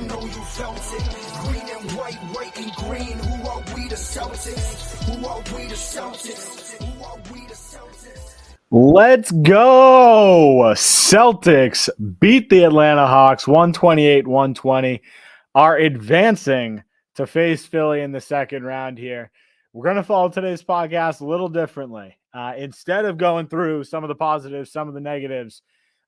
I know you felt it. Green and white and green. Who are we, the Celtics? Who are we, the Celtics? Who are we, the Celtics? Let's go! Celtics beat the Atlanta Hawks 128-120, are advancing to face Philly in the second round here. We're going to follow today's podcast a little differently. Instead of going through some of the positives, some of the negatives,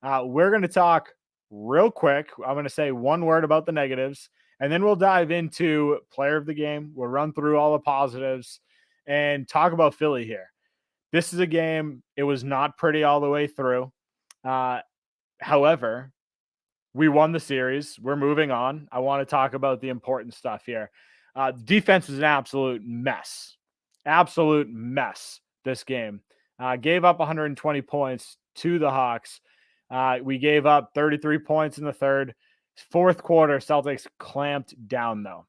we're going to talk real quick. I'm going to say one word about the negatives, and then we'll dive into player of the game. We'll run through all the positives and talk about Philly here. This is a game, it was not pretty all the way through. However, we won the series. We're moving on. I want to talk about the important stuff here. Defense was an absolute mess. Absolute mess this game. Gave up 120 points to the Hawks. We gave up 33 points in the third. Fourth quarter, Celtics clamped down, though.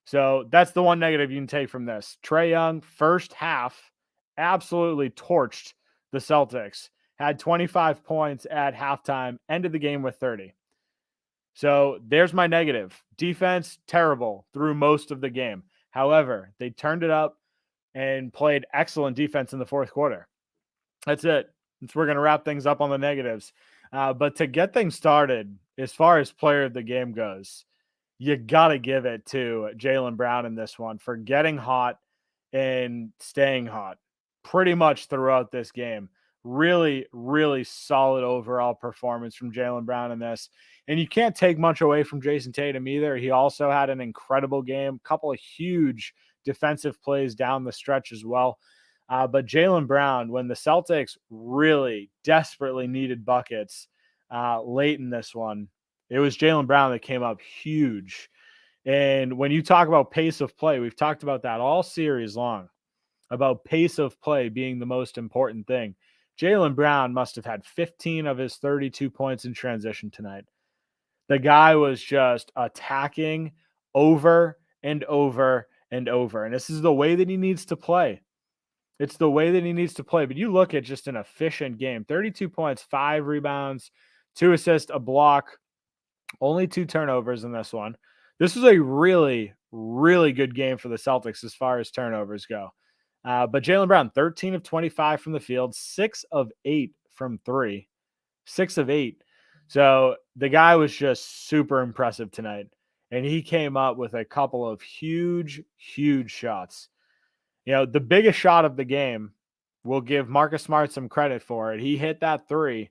So that's the one negative you can take from this. Trae Young, first half, absolutely torched the Celtics. Had 25 points at halftime, ended the game with 30. So there's my negative. Defense, terrible through most of the game. However, they turned it up and played excellent defense in the fourth quarter. That's it. We're going to wrap things up on the negatives. But to get things started, as far as player of the game goes, you got to give it to Jaylen Brown in this one for getting hot and staying hot pretty much throughout this game. Really, really solid overall performance from Jaylen Brown in this. And you can't take much away from Jason Tatum either. He also had an incredible game, a couple of huge defensive plays down the stretch as well. But Jaylen Brown, when the Celtics really desperately needed buckets late in this one, it was Jaylen Brown that came up huge. And when you talk about pace of play, we've talked about that all series long, about pace of play being the most important thing. Jaylen Brown must have had 15 of his 32 points in transition tonight. The guy was just attacking over and over and over. And this is the way that he needs to play. It's the way that he needs to play. But you look at just an efficient game. 32 points, 5 rebounds, 2 assists, a block, only 2 turnovers in this one. This was a really, really good game for the Celtics as far as turnovers go. But Jaylen Brown, 13 of 25 from the field, 6 of 8 from 3. 6 of 8. So the guy was just super impressive tonight. And he came up with a couple of huge, huge shots. You know, the biggest shot of the game, we'll give Marcus Smart some credit for it. He hit that 3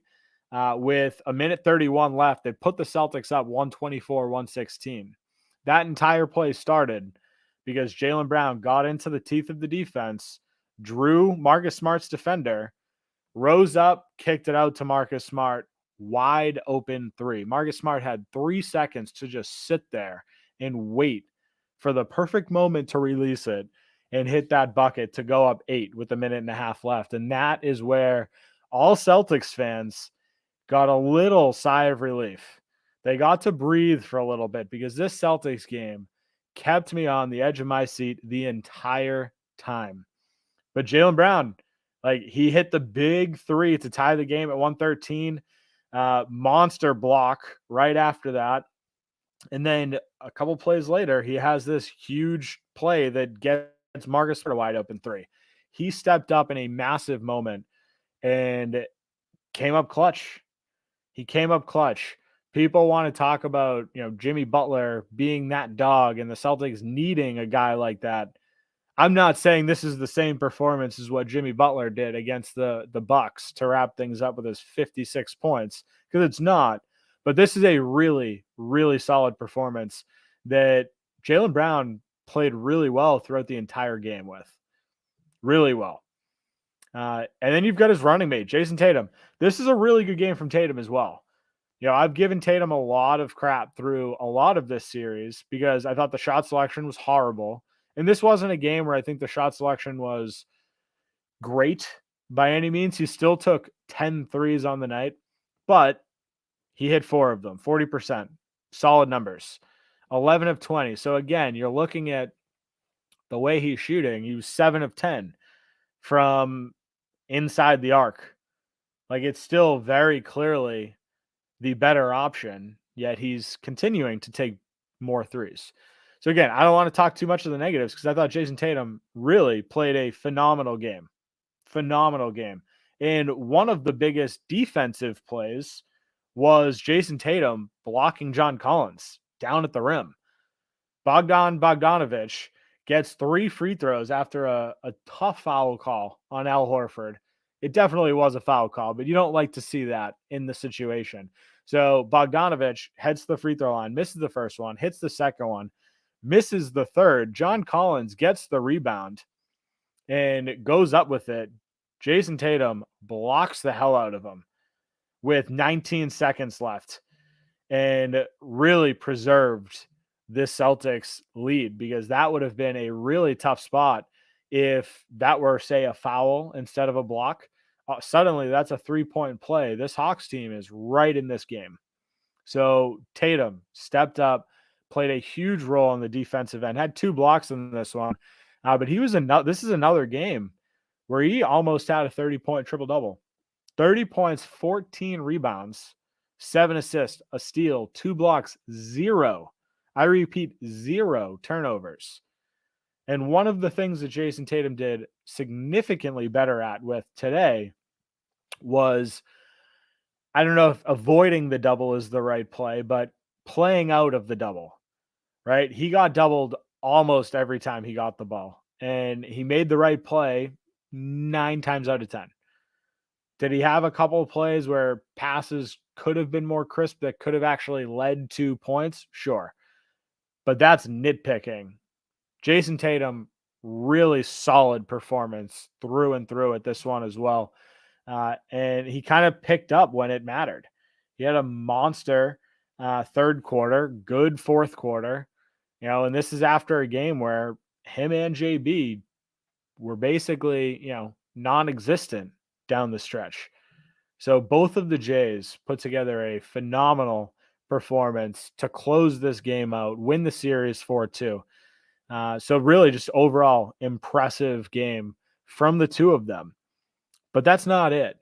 with a minute 31 left. They put the Celtics up 124-116. That entire play started because Jaylen Brown got into the teeth of the defense, drew Marcus Smart's defender, rose up, kicked it out to Marcus Smart, wide open 3. Marcus Smart had 3 seconds to just sit there and wait for the perfect moment to release it and hit that bucket to go up 8 with a minute and a half left. And that is where all Celtics fans got a little sigh of relief. They got to breathe for a little bit because this Celtics game kept me on the edge of my seat the entire time. But Jaylen Brown, he hit the big 3 to tie the game at 113. Monster block right after that. And then a couple plays later, he has this huge play that gets Marcus Smart a wide open 3. He stepped up in a massive moment and came up clutch. He came up clutch. People want to talk about, Jimmy Butler being that dog and the Celtics needing a guy like that. I'm not saying this is the same performance as what Jimmy Butler did against the Bucks to wrap things up with his 56 points, because it's not. But this is a really, really solid performance that Jaylen Brown played really well throughout the entire game with. Really well. And then you've got his running mate, Jason Tatum. This is a really good game from Tatum as well. I've given Tatum a lot of crap through a lot of this series because I thought the shot selection was horrible. And this wasn't a game where I think the shot selection was great by any means. He still took 10 threes on the night, but he hit 4 of them, 40%. Solid numbers. 11 of 20. So again, you're looking at the way he's shooting. He was 7 of 10 from inside the arc. It's still very clearly the better option, yet he's continuing to take more threes. So again, I don't want to talk too much of the negatives because I thought Jason Tatum really played a phenomenal game. Phenomenal game. And one of the biggest defensive plays was Jason Tatum blocking John Collins down at the rim. Bogdanovich gets 3 free throws after a tough foul call on Al Horford. It definitely was a foul call, but you don't like to see that in the situation. So Bogdanovich heads to the free throw line, misses the first one, hits the second one, misses the third. John Collins gets the rebound and goes up with it. Jason Tatum blocks the hell out of him with 19 seconds left and really preserved this Celtics lead, because that would have been a really tough spot if that were, say, a foul instead of a block. Suddenly, that's a 3-point play. This Hawks team is right in this game. So Tatum stepped up, played a huge role on the defensive end, had 2 blocks in this one. But he was this is another game where he almost had a 30-point triple-double. 30 points, 14 rebounds, 7 assists, a steal, 2 blocks, 0. I repeat, 0 turnovers. And one of the things that Jason Tatum did significantly better at with today was, I don't know if avoiding the double is the right play, but playing out of the double, right? He got doubled almost every time he got the ball, and he made the right play 9 times out of 10. Did he have a couple of plays where passes could have been more crisp that could have actually led to points? Sure. But that's nitpicking. Jason Tatum, really solid performance through and through at this one as well. And he kind of picked up when it mattered. He had a monster third quarter, good fourth quarter, and this is after a game where him and JB were basically, non-existent down the stretch. So both of the Jays put together a phenomenal performance to close this game out, win the series 4-2. So really just overall impressive game from the two of them. But that's not it.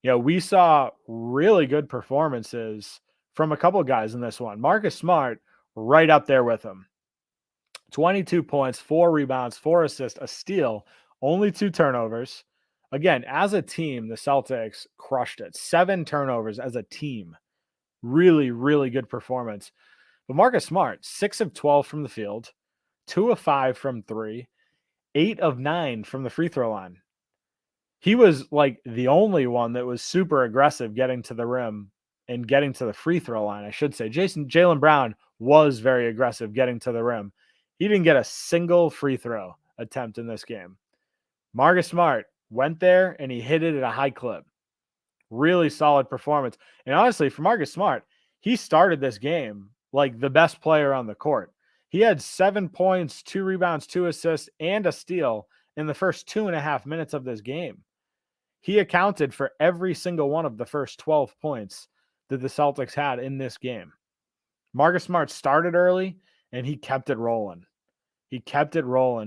We saw really good performances from a couple of guys in this one. Marcus Smart right up there with him. 22 points, 4 rebounds, 4 assists, a steal, only 2 turnovers. Again, as a team, the Celtics crushed it. 7 turnovers as a team. Really, really good performance. But Marcus Smart, 6 of 12 from the field, 2 of 5 from 3, 8 of 9 from the free throw line. He was like the only one that was super aggressive getting to the rim and getting to the free throw line, I should say. Jaylen Brown was very aggressive getting to the rim. He didn't get a single free throw attempt in this game. Marcus Smart went there and he hit it at a high clip. Really solid performance. And honestly, for Marcus Smart, he started this game like the best player on the court. He had 7 points, 2 rebounds, 2 assists, and a steal in the first 2.5 minutes of this game. He accounted for every single one of the first 12 points that the Celtics had in this game. Marcus Smart started early and he kept it rolling.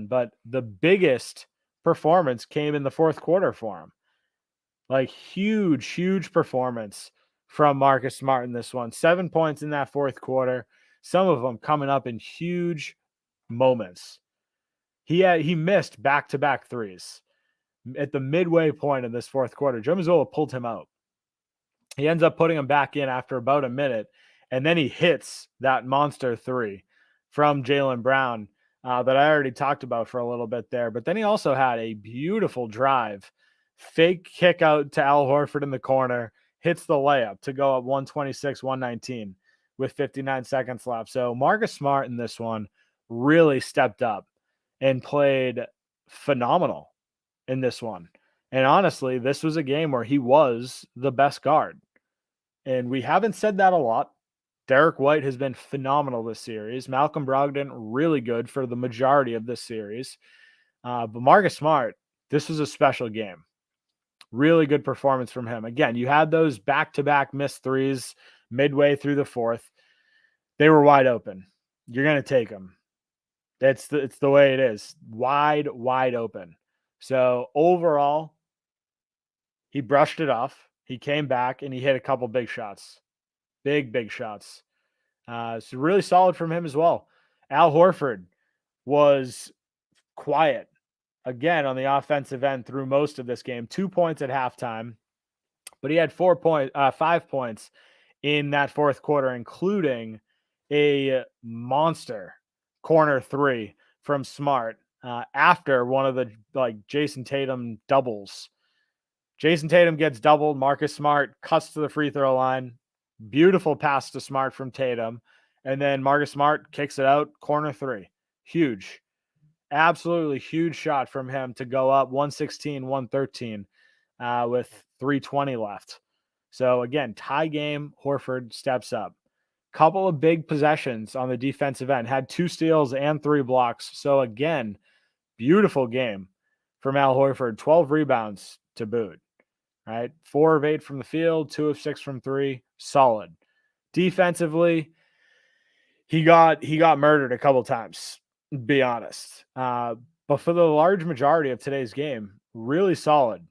But the biggest performance came in the fourth quarter for him. Like huge performance from Marcus Smart in this one. 7 points in that fourth quarter. Some of them coming up in huge moments. He missed back-to-back threes. At the midway point in this fourth quarter, Joe Mazzola pulled him out. He ends up putting him back in after about a minute, and then he hits that monster 3 from Jaylen Brown that I already talked about for a little bit there. But then he also had a beautiful drive, fake kick out to Al Horford in the corner, hits the layup to go up 126-119 with 59 seconds left. So Marcus Smart in this one really stepped up and played phenomenal in this one. And honestly, this was a game where he was the best guard. And we haven't said that a lot. Derek White has been phenomenal this series. Malcolm Brogdon, really good for the majority of this series. But Marcus Smart, this was a special game. Really good performance from him. Again, you had those back-to-back missed threes midway through the fourth. They were wide open. You're going to take them. It's the way it is. Wide open. So overall, he brushed it off. He came back and he hit a couple big shots. Big shots. So really solid from him as well. Al Horford was quiet again on the offensive end through most of this game. 2 points at halftime, but he had 5 points in that fourth quarter, including a monster corner three from Smart after one of the Jason Tatum doubles. Jason Tatum gets doubled. Marcus Smart cuts to the free throw line. Beautiful pass to Smart from Tatum. And then Marcus Smart kicks it out. Corner three. Huge. Absolutely huge shot from him to go up 116, 113 with 3:20 left. So again, tie game. Horford steps up. Couple of big possessions on the defensive end. Had 2 steals and 3 blocks. So again, beautiful game from Al Horford. 12 rebounds to boot. Right, 4 of 8 from the field, 2 of 6 from 3. Solid. Defensively, he got murdered a couple times. Be honest, but for the large majority of today's game, really solid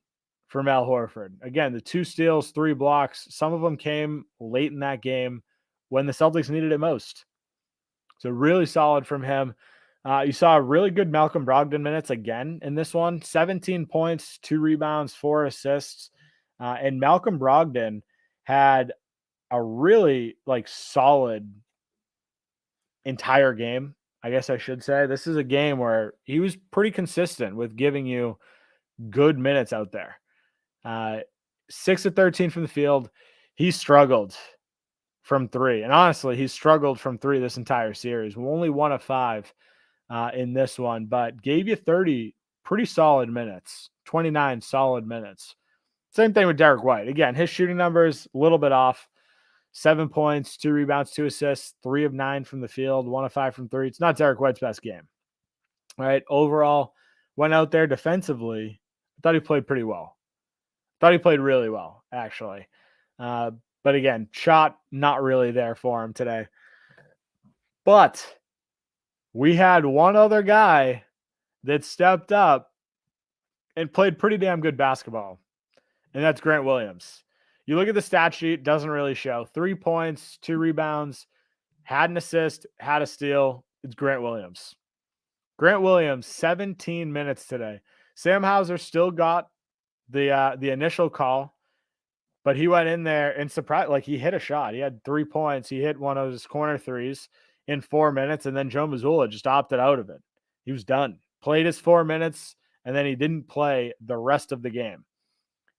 from Al Horford. Again, the 2 steals, 3 blocks. Some of them came late in that game when the Celtics needed it most. So really solid from him. You saw really good Malcolm Brogdon minutes again in this one. 17 points, 2 rebounds, 4 assists. And Malcolm Brogdon had a really solid entire game, I guess I should say. This is a game where he was pretty consistent with giving you good minutes out there. 6 of 13 from the field. He struggled from 3. And honestly, he struggled from 3 this entire series. Only 1 of 5 in this one, but gave you 30 pretty solid minutes, 29 solid minutes. Same thing with Derek White. Again, his shooting numbers a little bit off. 7 points, 2 rebounds, 2 assists, 3 of 9 from the field, 1 of 5 from 3. It's not Derek White's best game. All right. Overall, went out there defensively. I thought he played pretty well. Thought he played really well, actually. But again, shot not really there for him today. But we had one other guy that stepped up and played pretty damn good basketball, and that's Grant Williams. You look at the stat sheet, doesn't really show. 3 points, 2 rebounds, had an assist, had a steal. It's Grant Williams. Grant Williams, 17 minutes today. Sam Hauser still got the initial call, but he went in there and surprised, he hit a shot. He had 3 points. He hit one of his corner threes in 4 minutes, and then Joe Mazzulla just opted out of it. He was done. Played his 4 minutes, and then he didn't play the rest of the game.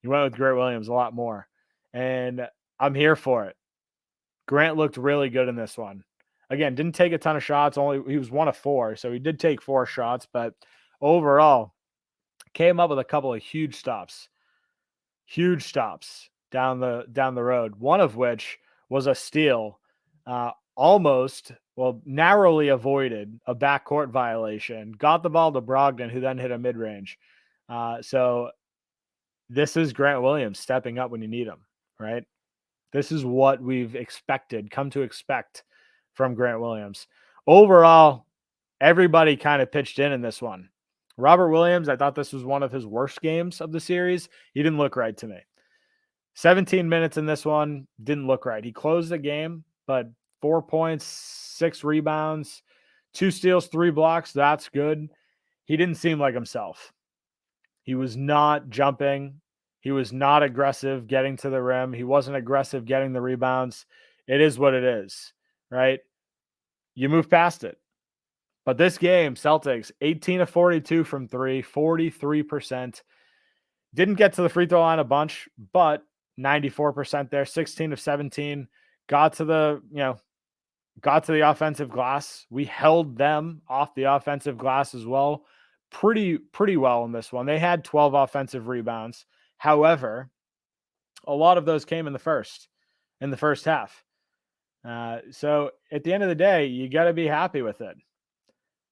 He went with Grant Williams a lot more, and I'm here for it. Grant looked really good in this one. Again, didn't take a ton of shots. He was 1 of 4, so he did take 4 shots, but overall came up with a couple of huge stops down the road. One of which was a steal, narrowly avoided a backcourt violation. Got the ball to Brogdon, who then hit a mid-range. So this is Grant Williams stepping up when you need him, right? This is what we've come to expect from Grant Williams. Overall, everybody kind of pitched in this one. Robert Williams, I thought this was one of his worst games of the series. He didn't look right to me. 17 minutes in this one, didn't look right. He closed the game, but 4 points, 6 rebounds, 2 steals, 3 blocks. That's good. He didn't seem like himself. He was not jumping. He was not aggressive getting to the rim. He wasn't aggressive getting the rebounds. It is what it is, right? You move past it. But this game, Celtics, 18 of 42 from 3, 43%. Didn't get to the free throw line a bunch, but 94% there, 16 of 17. Got to the offensive glass. We held them off the offensive glass as well. Pretty well in this one. They had 12 offensive rebounds. However, a lot of those came in the first half. So at the end of the day, you got to be happy with it.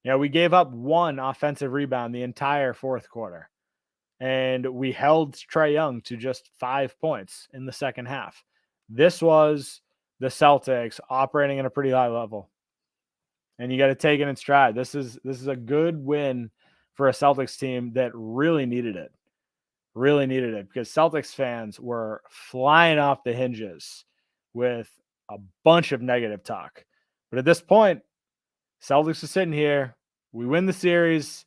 We gave up 1 offensive rebound the entire fourth quarter, and we held Trae Young to just 5 points in the second half. This was the Celtics operating at a pretty high level, and you got to take it in stride. This is a good win for a Celtics team that really needed it. Really needed it because Celtics fans were flying off the hinges with a bunch of negative talk But at this point, Celtics are sitting here. We win the series.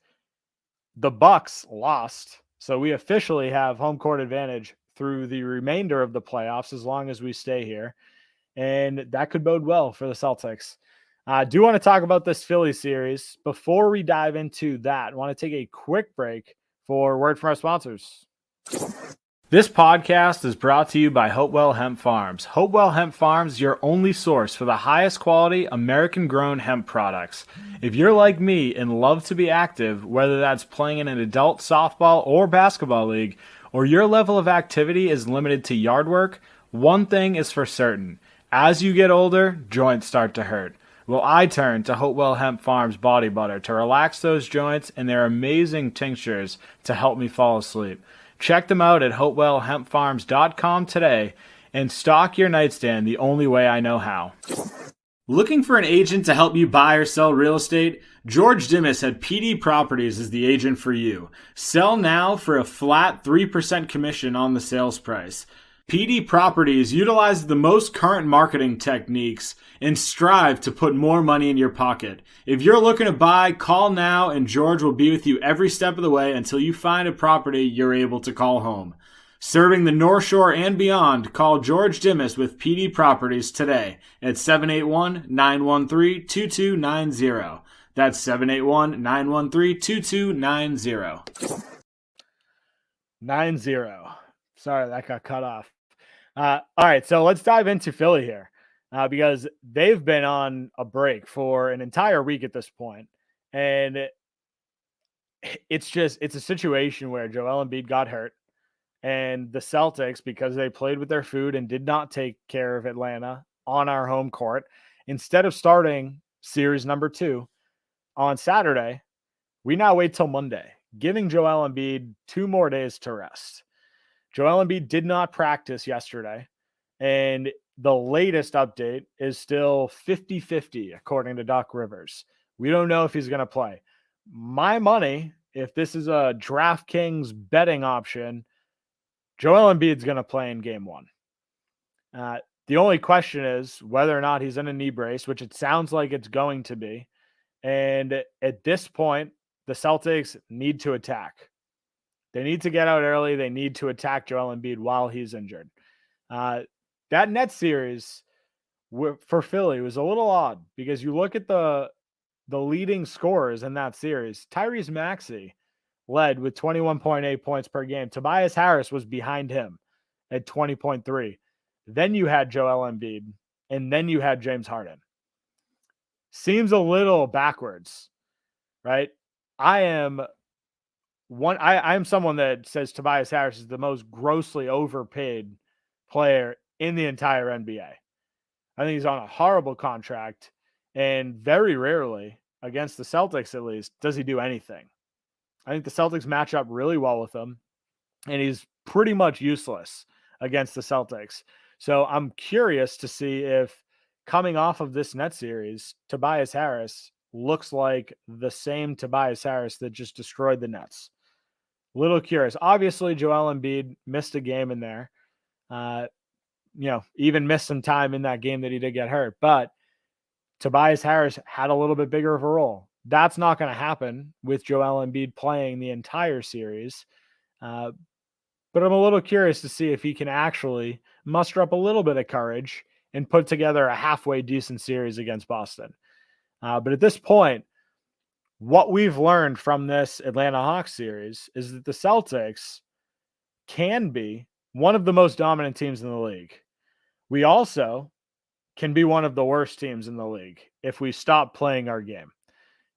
The Bucks lost. So we officially have home court advantage through the remainder of the playoffs as long as we stay here. And that could bode well for the Celtics. I do want to talk about this Philly series. Before we dive into that, I want to take a quick break for a word from our sponsors. This podcast is brought to you by Hopewell Hemp Farms. Hopewell Hemp Farms is your only source for the highest quality American-grown hemp products. If you're like me and love to be active, whether that's playing in an adult softball or basketball league, or your level of activity is limited to yard work, one thing is for certain. As you get older, joints start to hurt. Well, I turn to Hopewell Hemp Farms Body Butter to relax those joints and their amazing tinctures to help me fall asleep. Check them out at hopewellhempfarms.com today and stock your nightstand the only way I know how. Looking for an agent to help you buy or sell real estate? George Dimas at PD Properties is the agent for you. Sell now for a flat 3% commission on the sales price. PD Properties utilizes the most current marketing techniques and strive to put more money in your pocket. If you're looking to buy, call now and George will be with you every step of the way until you find a property you're able to call home. Serving the North Shore and beyond, call George Dimas with PD Properties today at 781-913-2290. That's 781-913-2290. 90. Sorry, that got cut off. All right, so let's dive into Philly here because they've been on a break for an entire week at this point, and it's a situation where Joel Embiid got hurt, and the Celtics, because they played with their food and did not take care of Atlanta on our home court, instead of starting series number 2 on Saturday, we now wait till Monday, giving Joel Embiid 2 more days to rest. Joel Embiid did not practice yesterday, and the latest update is still 50-50, according to Doc Rivers. We don't know if he's going to play. My money, if this is a DraftKings betting option, Joel Embiid's going to play in game 1. The only question is whether or not he's in a knee brace, which it sounds like it's going to be. And at this point, the Celtics need to attack. They need to get out early. They need to attack Joel Embiid while he's injured. That Nets series for Philly was a little odd because you look at the leading scorers in that series. Tyrese Maxey led with 21.8 points per game. Tobias Harris was behind him at 20.3. Then you had Joel Embiid, and then you had James Harden. Seems a little backwards, right? I am someone that says Tobias Harris is the most grossly overpaid player in the entire NBA. I think he's on a horrible contract, and very rarely, against the Celtics at least, does he do anything. I think the Celtics match up really well with him, and he's pretty much useless against the Celtics. So I'm curious to see if, coming off of this Nets series, Tobias Harris looks like the same Tobias Harris that just destroyed the Nets. Little curious. Obviously, Joel Embiid missed a game in there. Even missed some time in that game that he did get hurt. But Tobias Harris had a little bit bigger of a role. That's not going to happen with Joel Embiid playing the entire series. But I'm a little curious to see if he can actually muster up a little bit of courage and put together a halfway decent series against Boston. But at this point, what we've learned from this Atlanta Hawks series is that the Celtics can be one of the most dominant teams in the league. We also can be one of the worst teams in the league if we stop playing our game.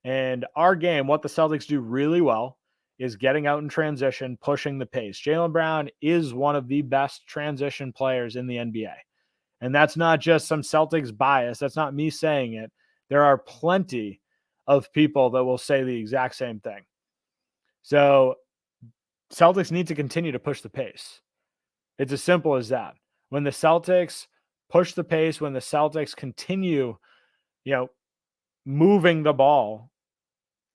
And our game, what the Celtics do really well, is getting out in transition, pushing the pace. Jaylen Brown is one of the best transition players in the NBA. And that's not just some Celtics bias. That's not me saying it. There are plenty of people that will say the exact same thing. So Celtics need to continue to push the pace. It's as simple as that. When the Celtics push the pace, when the Celtics continue, moving the ball,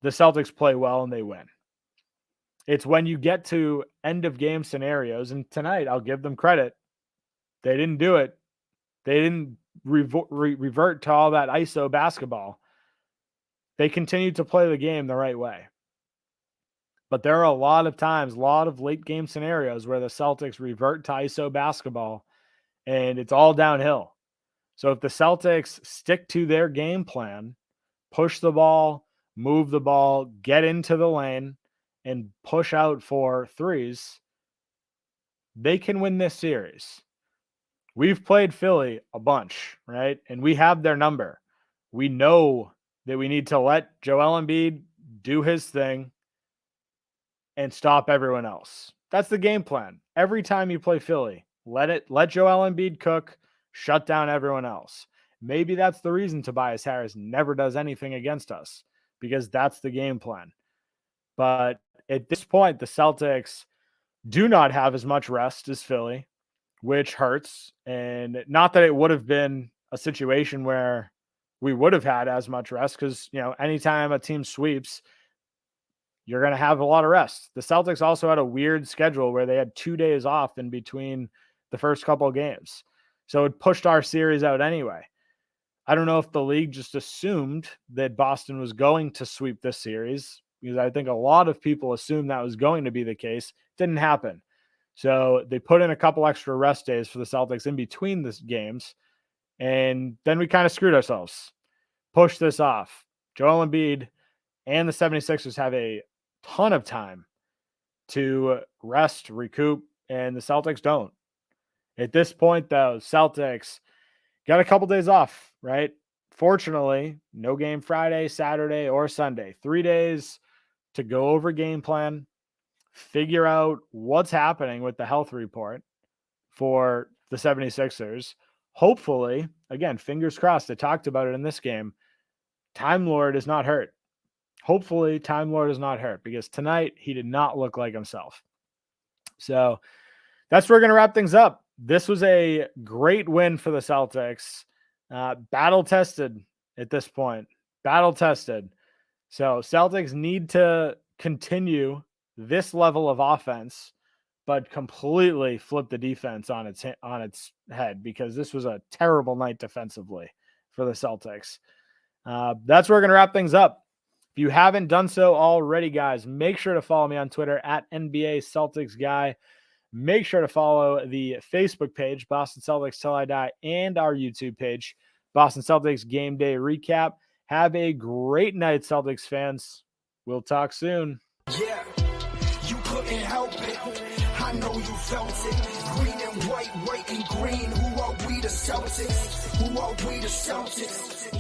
the Celtics play well and they win. It's when you get to end of game scenarios, and tonight I'll give them credit. They didn't do it. They didn't revert to all that ISO basketball. They continue to play the game the right way. But there are a lot of times, a lot of late game scenarios where the Celtics revert to ISO basketball and it's all downhill. So if the Celtics stick to their game plan, push the ball, move the ball, get into the lane, and push out for threes, they can win this series. We've played Philly a bunch, right? And we have their number. We know that we need to let Joel Embiid do his thing and stop everyone else. That's the game plan. Every time you play Philly, let Joel Embiid cook, shut down everyone else. Maybe that's the reason Tobias Harris never does anything against us, because that's the game plan. But at this point, the Celtics do not have as much rest as Philly, which hurts. And not that it would have been a situation where we would have had as much rest, because, anytime a team sweeps, you're going to have a lot of rest. The Celtics also had a weird schedule where they had 2 days off in between the first couple of games. So it pushed our series out anyway. I don't know if the league just assumed that Boston was going to sweep this series, because I think a lot of people assumed that was going to be the case. Didn't happen. So they put in a couple extra rest days for the Celtics in between the games, and then we kind of screwed ourselves. Pushed this off. Joel Embiid and the 76ers have a ton of time to rest, recoup, and the Celtics don't. At this point, though, Celtics got a couple days off, right? Fortunately, no game Friday, Saturday, or Sunday. 3 days to go over game plan, figure out what's happening with the health report for the 76ers. Hopefully, again, fingers crossed, I talked about it in this game, Time Lord is not hurt. Hopefully, Time Lord is not hurt, because tonight he did not look like himself. So that's where we're going to wrap things up. This was a great win for the Celtics. Battle tested at this point. Battle tested. So Celtics need to continue this level of offense, but completely flip the defense on its head, because this was a terrible night defensively for the Celtics. That's where we're going to wrap things up. If you haven't done so already, guys, make sure to follow me on Twitter at NBA Celtics Guy. Make sure to follow the Facebook page, Boston Celtics Till I Die, and our YouTube page, Boston Celtics Game Day Recap. Have a great night, Celtics fans. We'll talk soon. Yeah, you couldn't help it. I know you felt it. Green and white and green. Who are we, the Celtics? Who are we, the Celtics?